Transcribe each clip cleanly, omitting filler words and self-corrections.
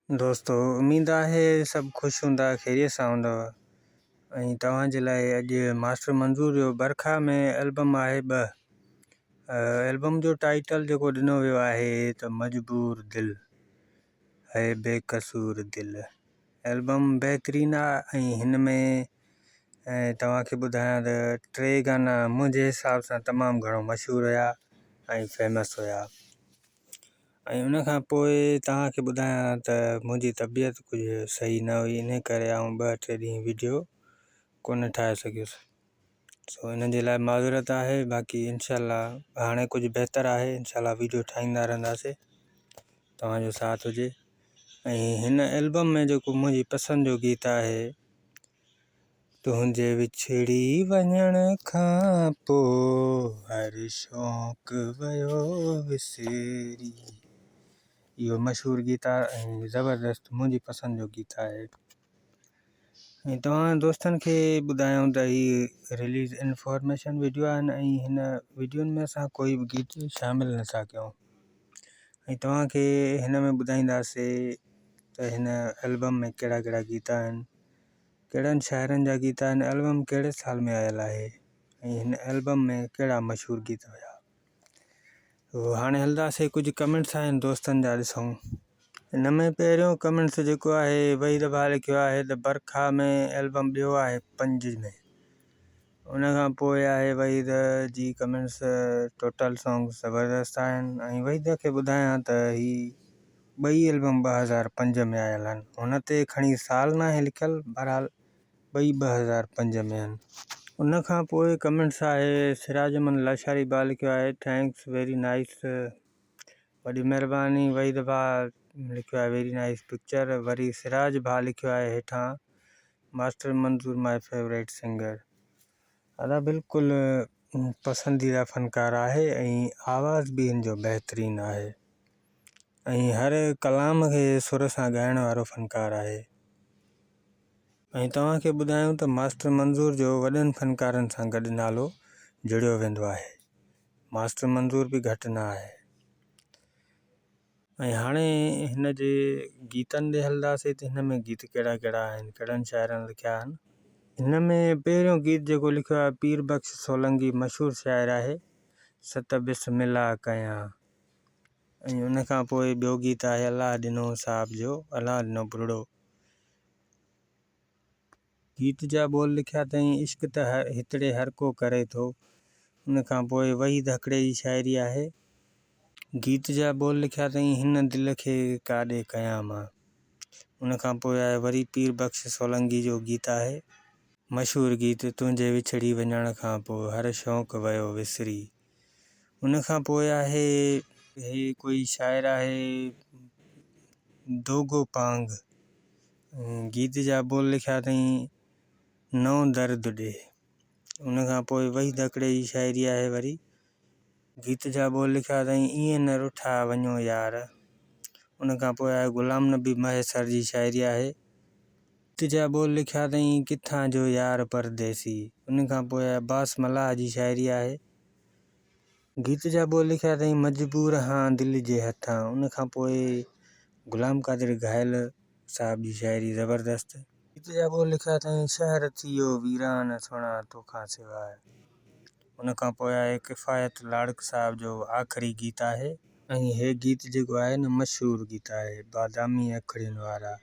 दोस्तों उम्मीद है सब खुश हूंदा ख़ैरियत सां हूंदव ऐं तव्हांजे लाइ अॼु मास्टर मंज़ूर जो बरखा में एल्बम आहे एल्बम जो टाइटल जेको ॾिनो वियो आहे त मजबूर दिल है बेकसूर दिल। एल्बम बहितरीन आहे ऐं हिन में तव्हांखे ॿुधायां त 3 गाना मुंहिंजे हिसाब सां तमामु घणो मशहूरु हुया ऐं फेमस हुया। ऐं उन खां पोइ तव्हांखे ॿुधायां त मुंहिंजी तबियत कुझु सही न हुई, इन करे आउं 2-3 ॾींहं वीडियो कोन ठाहे सघियुसि। सो इन जे लाइ माज़रत आहे। बाक़ी इंशाल्लाह हाणे कुझु बहितर आहे, इंशाल्लाह वीडियो ठाहींदा रहंदासीं, तव्हांजो साथ हुजे। ऐं हिन एल्बम में जेको मुंहिंजी पसंदि जो गीत आहे तुंहिंजे विछड़ी वञण खां पोइ हर शौक़ु वियो विसरी, इहो मशहूरु गीत आहे ऐं ज़बरदस्त मुंहिंजी पसंदि जो गीत आहे। ऐं तव्हां दोस्तनि खे ॿुधायूं त हीअ रिलीज़ इंफॉर्मेशन वीडियो आहिनि ऐं हिन वीडियोनि में असां कोई बि गीत शामिलु नथा कयूं। ऐं तव्हांखे हिन में ॿुधाईंदासीं त हिन एल्बम में कहिड़ा कहिड़ा गीत आहिनि, कहिड़नि शाइरनि जा गीत आहिनि, एल्बम कहिड़े साल में आयल आहे ऐं हिन एल्बम में कहिड़ा मशहूरु गीत हुया। हाणे हलंदासीं, कुझु कमेंट्स आहिनि दोस्तनि जा ॾिसूं। हिन में पहिरियों कमेंट्स जेको आहे वही दफ़ा लिखियो आहे त बरखा में एल्बम ॿियो आहे 5 में। उन खां पोइ आहे वहीद जी कमेंट्स टोटल सॉन्ग ज़बरदस्त आहिनि ऐं वहीद खे ॿुधायां त ही 2 एल्बम 2005 में आयल आहिनि। हुन ते खणी साल न आहे लिखियलु, बहरहाल 2 2005 में आहिनि। उन खां पोइ कमेंट्स आहे सिराज अमन लाशारी बा लिखियो आहे थैंक्स वेरी नाइस, वॾी महिरबानी। वही दफ़ा लिखियो आहे वेरी नाइस पिक्चर। वरी सिराज भा लिखियो आहे हेठां मास्टर मंज़ूर माय फेवरेट सिंगर। अदा बिल्कुलु पसंदीदा फ़नकार आहे ऐं आवाज़ बि हिन जो बहितरीनु आहे ऐं हर कलाम खे सुर सां ॻाइण वारो फ़नकार आहे। ऐं तव्हांखे ॿुधायूं त मास्टर मंज़ूर जो वॾनि फ़नकारनि सां गॾु नालो जुड़ियो वेंदो आहे, मास्टर मंज़ूर बि घटि न आहे। ऐं हाणे हिन जे गीतनि ॾे हलंदासीं त हिन में गीत कहिड़ा कहिड़ा आहिनि, कहिड़नि शाइरनि लिखिया आहिनि। हिन में पहिरियों गीत जेको लिखियो आहे पीर बख्श सोलंकी, मशहूरु शाइर आहे, सत बिस्मिल्लाह कयां। ऐं उन खां पोइ ॿियो गीत आहे अलाह ॾिनो साहब जो अलाह ॾिनो बुरड़ो। गीत जा बोल लिखिया अथई इश्क त हितड़े हर को करे थो। उन खां पोइ वहीद हकड़े जी शाइरी आहे। गीत जा बोल लिखिया अथई हिन दिल खे काॾे कयां मां। उन खां पोइ आहे वरी पीर बख्श सोलंकी जो गीत आहे मशहूरु गीत तुंहिंजे विछड़ी वञण खां पोइ हर शौक़ु वियो विसरी। उन खां पोइ आहे हे कोई शाइर आहे दोगो पांग, गीत जा बोल लिखिया अथई नओ दर्द ॾे। उन खां पोइ वहीद हकड़े जी शाइरी आहे। वरी गीत जा बोल लिखिया अथई ईअं न रुठा वञो यार। उन खां पोइ आहे ग़ुलाम नबी महेसर जी शाइरी आहे। गीत जा बोल लिखिया अथई किथां जो यार परदेसी। उन खां पोइ आहे बास मलाह जी शाइरी आहे। गीत जा बोल लिखिया अथई मजबूर हाँ दिल जे हथां। उन खां पोइ ग़ुलाम क़ादिर घायल साहब जी शाइरी ज़बरदस्त। गीत जा बोल लिखिया अथई शहर थियो वीरान सुहिणा तोखां सवाइ। उन खां पोइ आहे किफ़ायत लाड़क साहब जो आख़िरी गीत आहे ऐं हे गीत जेको आहे न मशहूरु गीत आहे बादामी अखड़ियुनि वारा,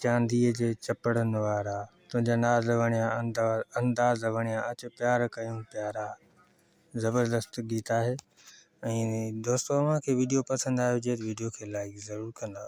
चांदीअ जे चपड़नि वारा, तुंहिंजा नाज़ वणिया अंदाज़ वणिया अच प्यार कयूं प्यारा। ज़बरदस्त गीत आहे। ऐं दोस्तों तव्हांखे वीडियो पसंदि आयो हुजे त वीडियो खे लाइक ज़रूरु कंदा।